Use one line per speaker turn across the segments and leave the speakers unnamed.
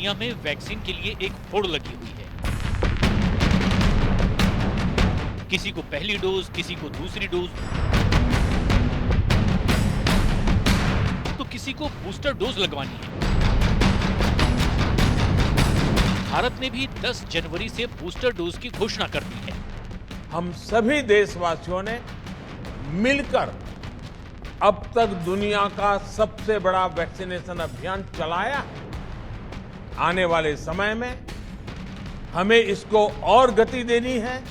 दुनिया में वैक्सीन के लिए एक होड़ लगी हुई है। किसी को पहली डोज, किसी को दूसरी डोज, तो किसी को बूस्टर डोज लगवानी है। भारत ने भी 10 जनवरी से बूस्टर डोज की घोषणा कर दी है।
हम सभी देशवासियों ने मिलकर अब तक दुनिया का सबसे बड़ा वैक्सीनेशन अभियान चलाया है। आने वाले समय में हमें इसको और गति देनी है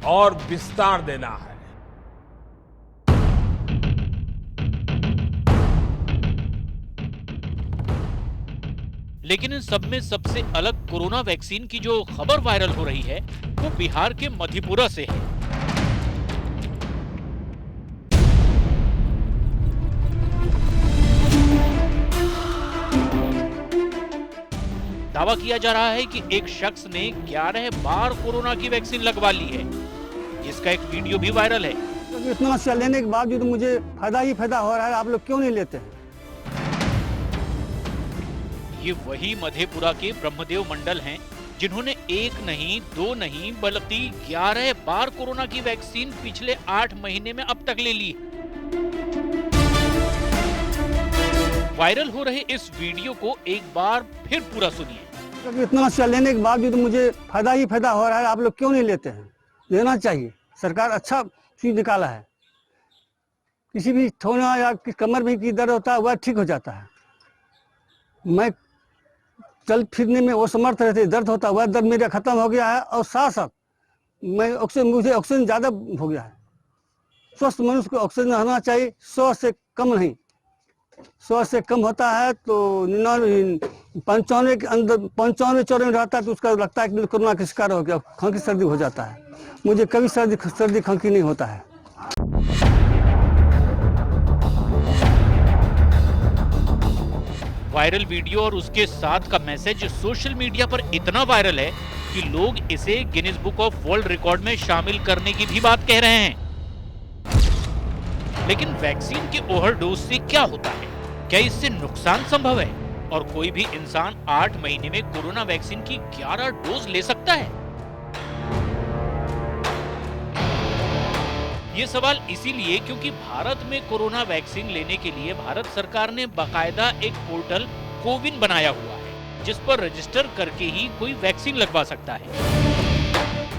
और विस्तार देना है।
लेकिन इन सब में सबसे अलग कोरोना वैक्सीन की जो खबर वायरल हो रही है वो बिहार के मधेपुरा से है। दावा किया जा रहा है कि एक शख्स ने 11 बार कोरोना की वैक्सीन लगवा ली है, जिसका एक वीडियो भी वायरल है।
क्योंकि इतना अच्छा लेने के बावजूद मुझे फायदा ही फायदा हो रहा है, आप लोग क्यों नहीं लेते हैं?
ये वही मधेपुरा के ब्रह्मदेव मंडल हैं, जिन्होंने एक नहीं, दो नहीं, बल्कि 11 बार कोरोना की वैक्सीन पिछले 8 महीने में अब तक ले ली। वायरल हो रहे इस वीडियो को एक बार फिर पूरा सुनिए।
क्योंकि इतना अच्छा लेने के बावजूद मुझे फायदा ही फायदा हो रहा है, आप लोग क्यों नहीं लेते हैं? लेना चाहिए, सरकार अच्छा चीज निकाला है। किसी भी ठोना या कमर में की दर्द होता है वह ठीक हो जाता है। मैं चल फिरने में वो समर्थ रहते, दर्द होता है वह दर्द मेरा खत्म हो गया है, और साथ साथ मुझे ऑक्सीजन ज्यादा हो गया है। स्वस्थ मनुष्य को ऑक्सीजन होना चाहिए 100 से कम नहीं। 100 से कम होता है तो 95 के अंदर 95-94 में रहता है तो उसका लगता है कि कोरोना का शिकार हो गया, खांसी सर्दी हो जाता है। मुझे कभी सर्दी खांसी नहीं होता है।
वायरल वीडियो और उसके साथ का मैसेज सोशल मीडिया पर इतना वायरल है कि लोग इसे Guinness book of world record में शामिल करने की भी बात कह रहे हैं। लेकिन वैक्सीन के ओवरडोज से क्या होता है? क्या इससे नुकसान संभव है? और कोई भी इंसान 8 महीने में कोरोना वैक्सीन की 11 डोज ले सकता है? ये सवाल इसीलिए क्योंकि भारत में कोरोना वैक्सीन लेने के लिए भारत सरकार ने बाकायदा एक पोर्टल कोविन बनाया हुआ है, जिस पर रजिस्टर करके ही कोई वैक्सीन लगवा सकता है।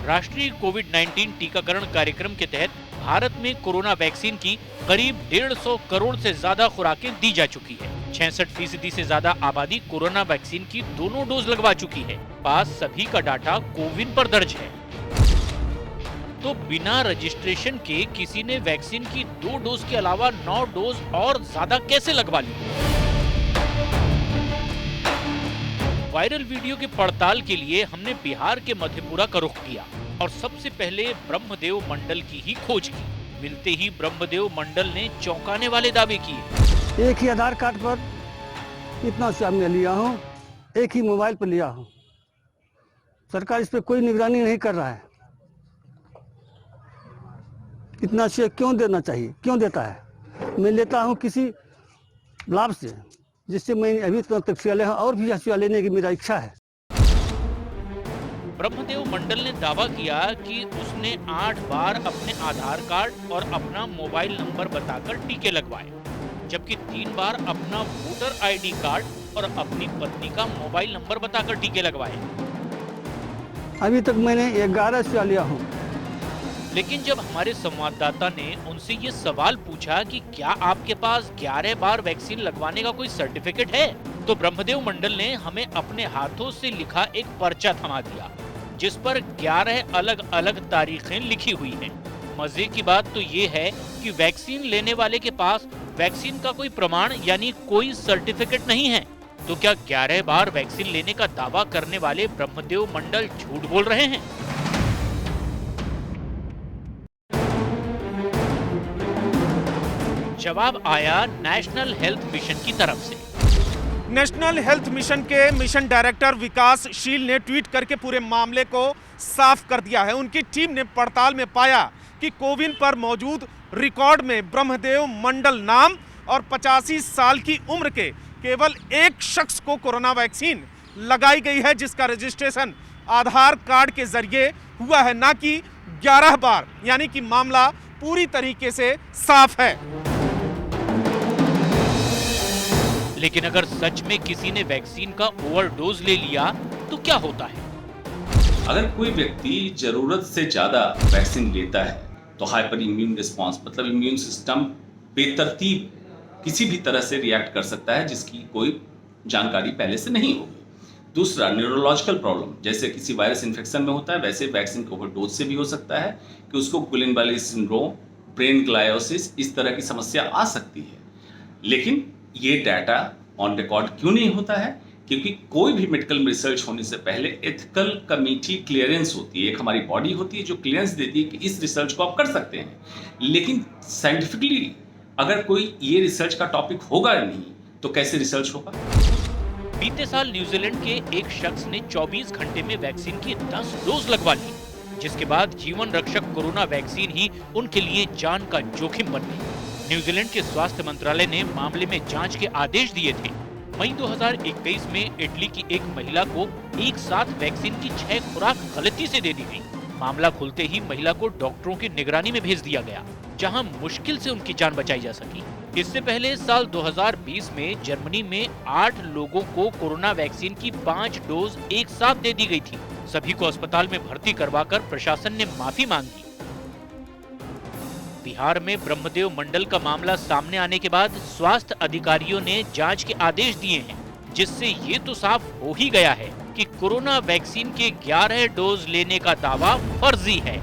राष्ट्रीय कोविड-19 टीकाकरण कार्यक्रम के तहत भारत में कोरोना वैक्सीन की करीब 150 करोड़ से ज्यादा खुराकें दी जा चुकी है। 66% से ज्यादा आबादी कोरोना वैक्सीन की दोनों डोज लगवा चुकी है। पास सभी का डाटा कोविन पर दर्ज है। तो बिना रजिस्ट्रेशन के किसी ने वैक्सीन की 2 डोज के अलावा 9 डोज और ज्यादा कैसे लगवा ली? वायरल वीडियो की पड़ताल के लिए हमने बिहार के मधेपुरा का रुख किया और सबसे पहले ब्रह्मदेव मंडल की ही खोज की। मिलते ही ब्रह्मदेव मंडल ने चौंकाने वाले दावे किए।
एक ही आधार कार्ड पर इतना स्वाब मैं लिया हूँ, एक ही मोबाइल पर लिया हूँ। सरकार इस पर कोई निगरानी नहीं कर रहा है। इतना शेयर क्यों देना चाहिए, क्यों देता है? मैं लेता हूँ किसी लाभ से, जिससे मैं अभी तक सिया और भी सिया लेने की मेरा इच्छा है।
ब्रह्मदेव मंडल ने दावा किया कि उसने 8 बार अपने आधार कार्ड और अपना मोबाइल नंबर बताकर टीके लगवाए, जबकि 3 बार अपना वोटर आईडी कार्ड और अपनी पत्नी का मोबाइल नंबर बताकर टीके लगवाए।
अभी तक मैंने 11 सिया लिया हूँ।
लेकिन जब हमारे संवाददाता ने उनसे ये सवाल पूछा कि क्या आपके पास 11 बार वैक्सीन लगवाने का कोई सर्टिफिकेट है, तो ब्रह्मदेव मंडल ने हमें अपने हाथों से लिखा एक पर्चा थमा दिया, जिस पर 11 अलग अलग तारीखें लिखी हुई हैं। मजे की बात तो ये है कि वैक्सीन लेने वाले के पास वैक्सीन का कोई प्रमाण यानी कोई सर्टिफिकेट नहीं है। तो क्या 11 बार वैक्सीन लेने का दावा करने वाले ब्रह्मदेव मंडल झूठ बोल रहे हैं? जवाब आया नेशनल हेल्थ मिशन की तरफ से।
नेशनल हेल्थ मिशन के मिशन डायरेक्टर विकास शील ने ट्वीट करके पूरे मामले को साफ कर दिया है। उनकी टीम ने पड़ताल में पाया कि कोविन पर मौजूद रिकॉर्ड में ब्रह्मदेव मंडल नाम और 85 साल की उम्र के केवल एक शख्स को कोरोना वैक्सीन लगाई गई है, जिसका रजिस्ट्रेशन आधार कार्ड के जरिए हुआ है, ना कि 11 बार, यानी कि मामला पूरी तरीके से साफ है।
लेकिन अगर सच में किसी ने वैक्सीन का ओवरडोज ले लिया तो क्या होता है?
अगर कोई व्यक्ति जरूरत से ज्यादा वैक्सीन लेता है तो हाइपर इम्यून रिस्पॉन्स, मतलब इम्यून सिस्टम बेतरतीब किसी भी तरह से रिएक्ट कर सकता है जिसकी कोई जानकारी पहले से नहीं होगी। दूसरा, न्यूरोलॉजिकल प्रॉब्लम, जैसे किसी वायरस इन्फेक्शन में होता है वैसे वैक्सीन के ओवरडोज से भी हो सकता है कि उसको गुलेनबार्ले सिंड्रोम, ब्रेन ग्लायोसिस, इस तरह की समस्या आ सकती है। लेकिन ये डाटा ऑन रिकॉर्ड क्यों नहीं होता है? क्योंकि कोई भी मेडिकल रिसर्च होने से पहले एथिकल कमेटी क्लियरेंस होती है, एक हमारी बॉडी होती है जो क्लियरेंस देती है कि इस रिसर्च को आप कर सकते हैं। लेकिन साइंटिफिकली अगर कोई ये रिसर्च का टॉपिक होगा नहीं तो कैसे रिसर्च होगा?
बीते साल न्यूजीलैंड के एक शख्स ने 24 घंटे में वैक्सीन की 10 डोज लगवा ली, जिसके बाद जीवन रक्षक कोरोना वैक्सीन ही उनके लिए जान का जोखिम बन गई। न्यूजीलैंड के स्वास्थ्य मंत्रालय ने मामले में जांच के आदेश दिए थे। मई 2021 में इटली की एक महिला को एक साथ वैक्सीन की 6 खुराक गलती से दे दी गई। मामला खुलते ही महिला को डॉक्टरों की निगरानी में भेज दिया गया, जहां मुश्किल से उनकी जान बचाई जा सकी। इससे पहले साल 2020 में जर्मनी में 8 लोगों को कोरोना वैक्सीन की 5 डोज एक साथ दे दी गई थी। सभी को अस्पताल में भर्ती करवाकर प्रशासन ने माफी मांगी। बिहार में ब्रह्मदेव मंडल का मामला सामने आने के बाद स्वास्थ्य अधिकारियों ने जांच के आदेश दिए हैं, जिससे ये तो साफ हो ही गया है कि कोरोना वैक्सीन के 11 डोज लेने का दावा फर्जी है।